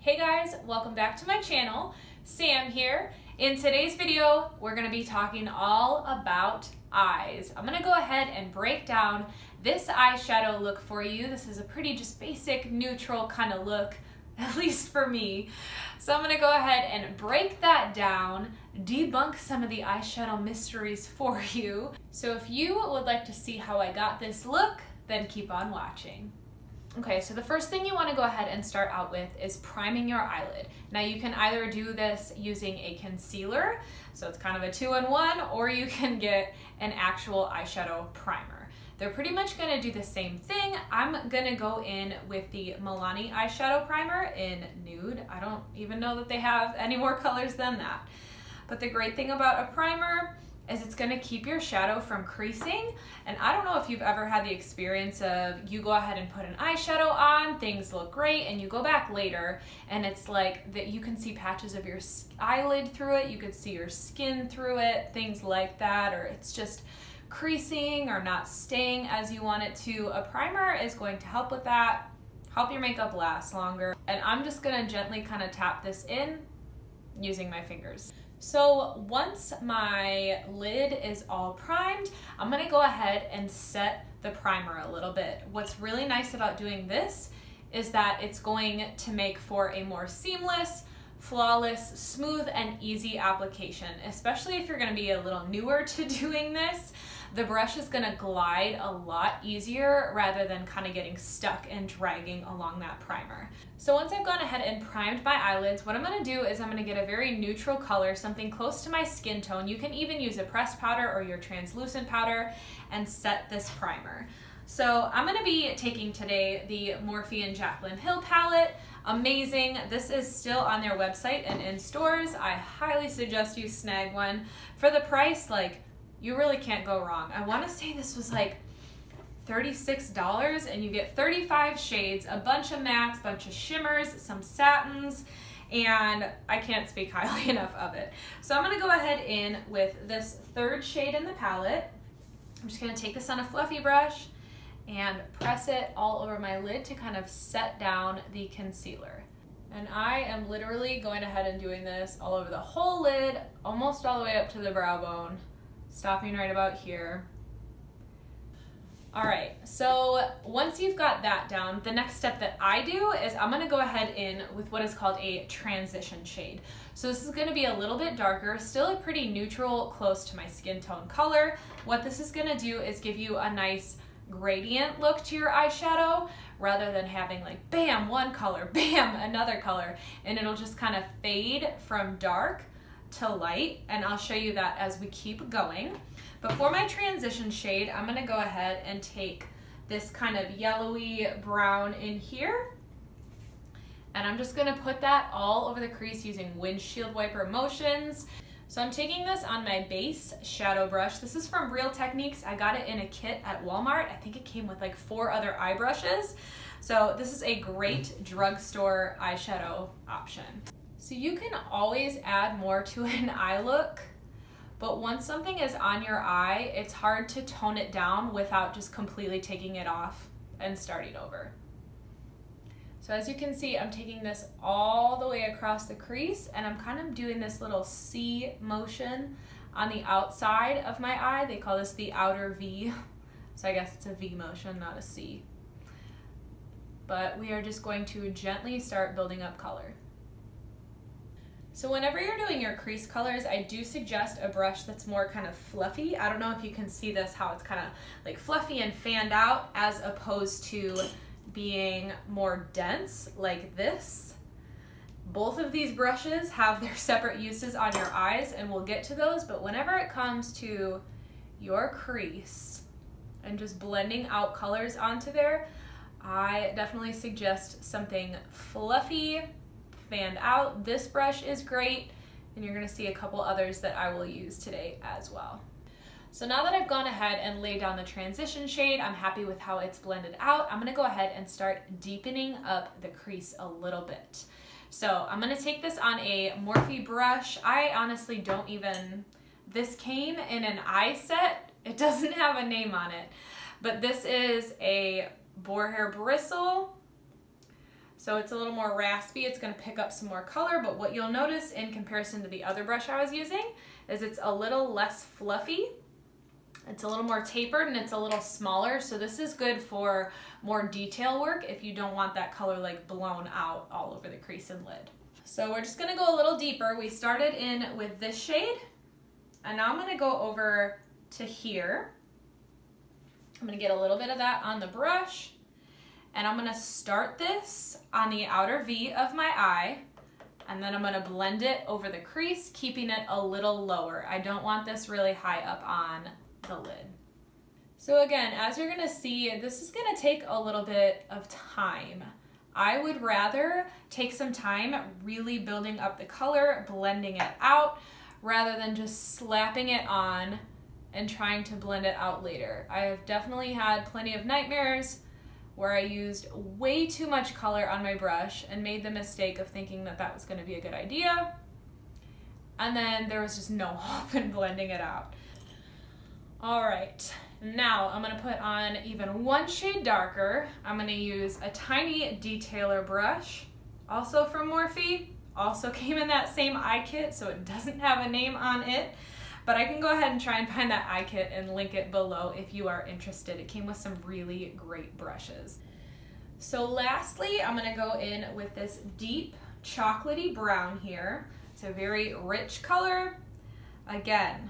Hey guys, welcome back to my channel. Sam here. In today's video, we're going to be talking all about eyes. I'm going to go ahead and break down this eyeshadow look for you. This is a pretty just basic neutral kind of look, at least for me. So I'm going to go ahead and break that down, debunk some of the eyeshadow mysteries for you. So if you would like to see how I got this look, then keep on watching. Okay, so the first thing you want to go ahead and start out with is priming your eyelid. Now you can either do this using a concealer, so it's kind of a 2-in-1, or you can get an actual eyeshadow primer. They're pretty much going to do the same thing. I'm going to go in with the Milani eyeshadow primer in nude. I don't even know that they have any more colors than that. But the great thing about a primer is it's going to keep your shadow from creasing. And I don't know if you've ever had the experience of you go ahead and put an eyeshadow on, things look great, and you go back later and it's like that you can see patches of your eyelid through it, you can see your skin through it, things like that, or it's just creasing or not staying as you want it to. A primer is going to help with that, help your makeup last longer. And I'm just going to gently kind of tap this in using my fingers. So once my lid is all primed, I'm going to go ahead and set the primer a little bit. What's really nice about doing this is that it's going to make for a more seamless, flawless, smooth, and easy application, especially if you're going to be a little newer to doing this. The brush is going to glide a lot easier rather than kind of getting stuck and dragging along that primer. So once I've gone ahead and primed my eyelids, what I'm going to do is I'm going to get a very neutral color, something close to my skin tone. You can even use a pressed powder or your translucent powder and set this primer. So I'm going to be taking today the Morphe and Jaclyn Hill palette. Amazing. This is still on their website and in stores. I highly suggest you snag one. For the price, you really can't go wrong. I want to say this was like $36 and you get 35 shades, a bunch of mattes, bunch of shimmers, some satins, and I can't speak highly enough of it. So I'm going to go ahead in with this third shade in the palette. I'm just going to take this on a fluffy brush and press it all over my lid to kind of set down the concealer. And I am literally going ahead and doing this all over the whole lid, almost all the way up to the brow bone, stopping right about here. All right, so once you've got that down, the next step that I do is I'm gonna go ahead in with what is called a transition shade. So this is gonna be a little bit darker, still a pretty neutral, close to my skin tone color. What this is gonna do is give you a nice gradient look to your eyeshadow rather than having like bam, one color, bam, another color, and it'll just kind of fade from dark to light, and I'll show you that as we keep going. But for my transition shade, I'm going to go ahead and take this kind of yellowy brown in here, and I'm just going to put that all over the crease using windshield wiper motions. So I'm taking this on my base shadow brush. This is from Real Techniques. I got it in a kit at Walmart. I think it came with like 4 other eye brushes. So this is a great drugstore eyeshadow option. So you can always add more to an eye look, but once something is on your eye, it's hard to tone it down without just completely taking it off and starting over. So as you can see, I'm taking this all the way across the crease, and I'm kind of doing this little C motion on the outside of my eye. They call this the outer V, so I guess it's a V motion, not a C. But we are just going to gently start building up color. So whenever you're doing your crease colors, I do suggest a brush that's more kind of fluffy. I don't know if you can see this, how it's kind of like fluffy and fanned out as opposed to being more dense like this. Both of these brushes have their separate uses on your eyes, and we'll get to those, but whenever it comes to your crease and just blending out colors onto there, I definitely suggest something fluffy, fanned out. This brush is great, and you're going to see a couple others that I will use today as well. So now that I've gone ahead and laid down the transition shade, I'm happy with how it's blended out. I'm going to go ahead and start deepening up the crease a little bit. So I'm going to take this on a Morphe brush. I honestly don't even, this came in an eye set. It doesn't have a name on it, but this is a boar hair bristle. So it's a little more raspy. It's going to pick up some more color, but what you'll notice in comparison to the other brush I was using is it's a little less fluffy. It's a little more tapered and it's a little smaller. So this is good for more detail work if you don't want that color like blown out all over the crease and lid. So we're just going to go a little deeper. We started in with this shade, and now I'm going to go over to here. I'm going to get a little bit of that on the brush, and I'm going to start this on the outer V of my eye, and then I'm going to blend it over the crease, keeping it a little lower. I don't want this really high up on the lid. So again, as you're going to see, this is going to take a little bit of time. I would rather take some time really building up the color, blending it out, rather than just slapping it on and trying to blend it out later. I have definitely had plenty of nightmares where I used way too much color on my brush and made the mistake of thinking that that was going to be a good idea. And then there was just no hope in blending it out. All right, now I'm going to put on even one shade darker. I'm going to use a tiny detailer brush, also from Morphe. Also came in that same eye kit, so it doesn't have a name on it. But I can go ahead and try and find that eye kit and link it below if you are interested. It came with some really great brushes. So lastly, I'm going to go in with this deep chocolatey brown here. It's a very rich color. Again,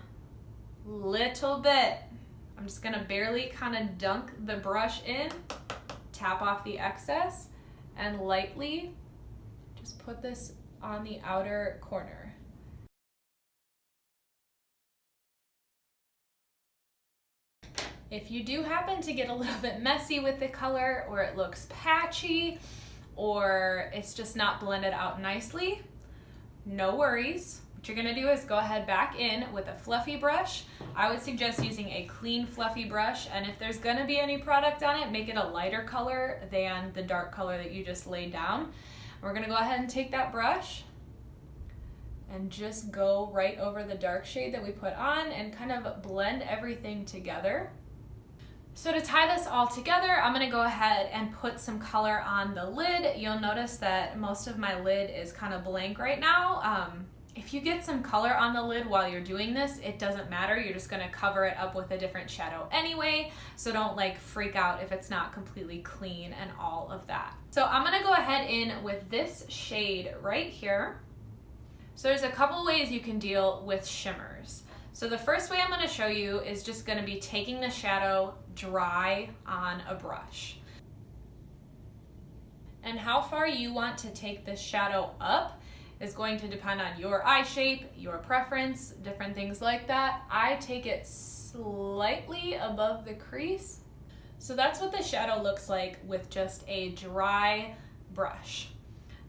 little bit. I'm just going to barely kind of dunk the brush in, tap off the excess, and lightly just put this on the outer corner. If you do happen to get a little bit messy with the color, or it looks patchy, or it's just not blended out nicely, no worries. What you're gonna do is go ahead back in with a fluffy brush. I would suggest using a clean fluffy brush, and if there's gonna be any product on it, make it a lighter color than the dark color that you just laid down. We're gonna go ahead and take that brush and just go right over the dark shade that we put on and kind of blend everything together. So to tie this all together, I'm gonna go ahead and put some color on the lid. You'll notice that most of my lid is kind of blank right now. If you get some color on the lid while you're doing this, it doesn't matter. You're just gonna cover it up with a different shadow anyway, so don't like freak out if it's not completely clean and all of that. So I'm gonna go ahead in with this shade right here. So there's a couple ways you can deal with shimmers. So the first way I'm gonna show you is just gonna be taking the shadow dry on a brush. And how far you want to take this shadow up is going to depend on your eye shape, your preference, different things like that. I take it slightly above the crease. So that's what the shadow looks like with just a dry brush.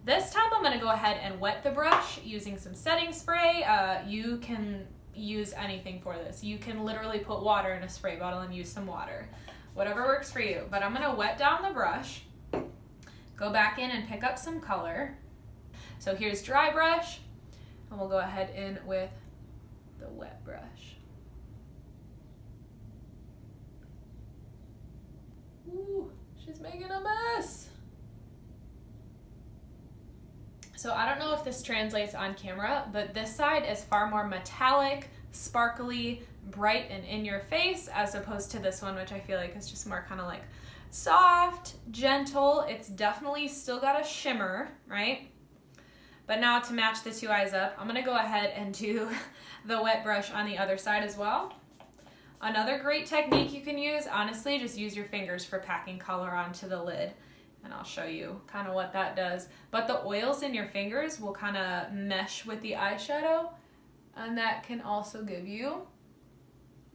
This time I'm gonna go ahead and wet the brush using some setting spray. You can use anything for this. You can literally put water in a spray bottle and use some water. Whatever works for you. But I'm gonna wet down the brush, go back in and pick up some color. So here's dry brush, and we'll go ahead in with the wet brush. Ooh, she's making a mess. So I don't know if this translates on camera, but this side is far more metallic, sparkly, bright, and in your face, as opposed to this one, which I feel like is just more kind of like soft, gentle. It's definitely still got a shimmer, right? But now to match the two eyes up, I'm gonna go ahead and do the wet brush on the other side as well. Another great technique you can use, honestly, just use your fingers for packing color onto the lid. And I'll show you kind of what that does. But the oils in your fingers will kind of mesh with the eyeshadow, and that can also give you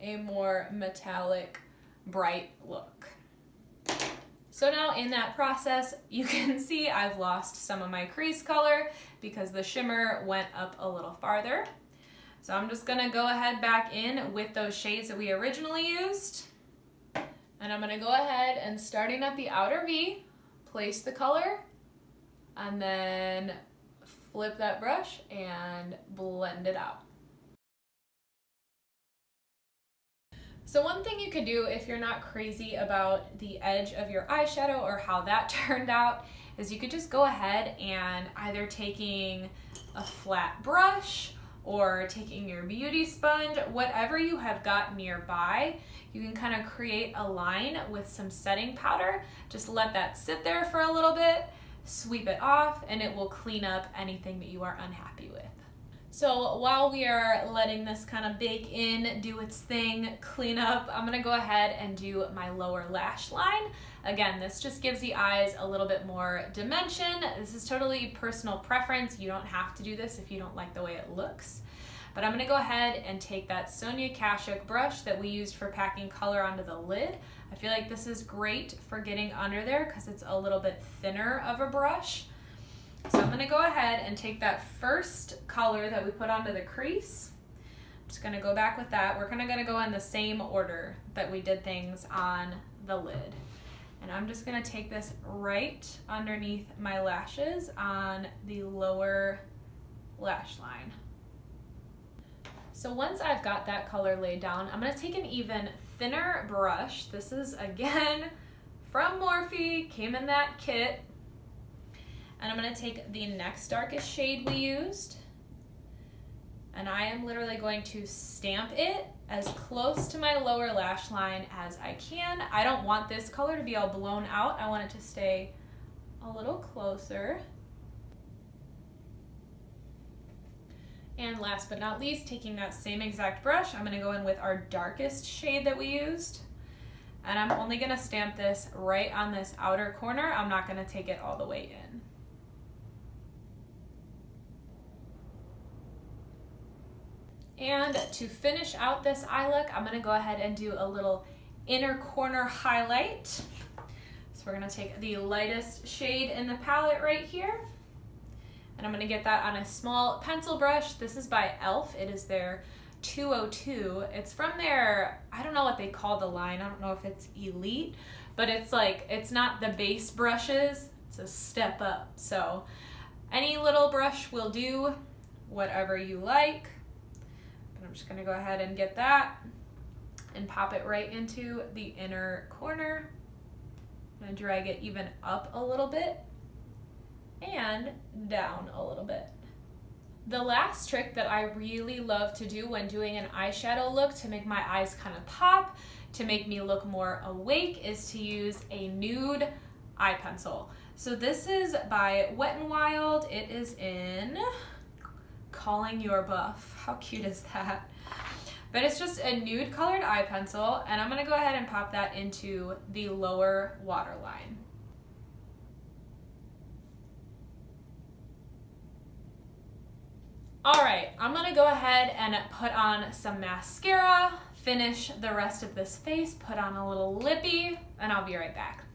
a more metallic, bright look. So now in that process, you can see I've lost some of my crease color because the shimmer went up a little farther. So I'm just gonna go ahead back in with those shades that we originally used. And I'm gonna go ahead and starting at the outer V, place the color, and then flip that brush and blend it out. So one thing you could do if you're not crazy about the edge of your eyeshadow or how that turned out is you could just go ahead and either taking a flat brush or taking your beauty sponge, whatever you have got nearby, you can kind of create a line with some setting powder. Just let that sit there for a little bit, sweep it off, and it will clean up anything that you are unhappy with. So while we are letting this kind of bake in, do its thing, clean up, I'm gonna go ahead and do my lower lash line. Again, this just gives the eyes a little bit more dimension. This is totally personal preference. You don't have to do this if you don't like the way it looks. But I'm gonna go ahead and take that Sonia Kashuk brush that we used for packing color onto the lid. I feel like this is great for getting under there because it's a little bit thinner of a brush. So I'm gonna go ahead and take that first color that we put onto the crease. I'm just gonna go back with that. We're kind of gonna go in the same order that we did things on the lid. And I'm just gonna take this right underneath my lashes on the lower lash line. So once I've got that color laid down, I'm gonna take an even thinner brush. This is, again, from Morphe, came in that kit. And I'm gonna take the next darkest shade we used, and I am literally going to stamp it as close to my lower lash line as I can. I don't want this color to be all blown out. I want it to stay a little closer. And last but not least, taking that same exact brush, I'm gonna go in with our darkest shade that we used. And I'm only gonna stamp this right on this outer corner. I'm not gonna take it all the way in. And to finish out this eye look, I'm gonna go ahead and do a little inner corner highlight. So we're gonna take the lightest shade in the palette right here, and I'm gonna get that on a small pencil brush. This is by e.l.f. It is their 202. It's from their, I don't know what they call the line. I don't know if it's Elite, but it's like, it's not the base brushes, it's a step up. So any little brush will do, whatever you like. I'm just gonna go ahead and get that and pop it right into the inner corner. I'm gonna drag it even up a little bit and down a little bit. The last trick that I really love to do when doing an eyeshadow look to make my eyes kind of pop, to make me look more awake, is to use a nude eye pencil. So this is by Wet n Wild. It is in Calling Your Buff. How cute is that? But it's just a nude colored eye pencil, and I'm gonna go ahead and pop that into the lower waterline. All right, I'm gonna go ahead and put on some mascara, finish the rest of this face, put on a little lippy, and I'll be right back.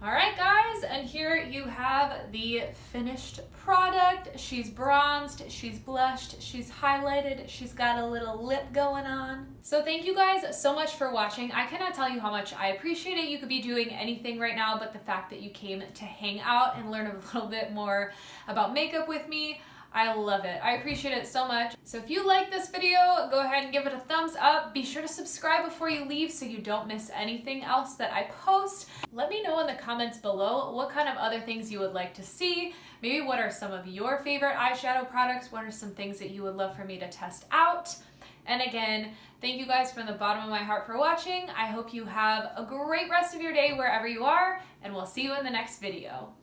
All right, guys, and here you have the finished product. She's bronzed, she's blushed, she's highlighted, she's got a little lip going on. So thank you guys so much for watching. I cannot tell you how much I appreciate it. You could be doing anything right now, but the fact that you came to hang out and learn a little bit more about makeup with me, I love it. I appreciate it so much. So if you like this video, go ahead and give it a thumbs up. Be sure to subscribe before you leave so you don't miss anything else that I post. Let me know in the comments below what kind of other things you would like to see. Maybe what are some of your favorite eyeshadow products? What are some things that you would love for me to test out? And again, thank you guys from the bottom of my heart for watching. I hope you have a great rest of your day wherever you are, and we'll see you in the next video.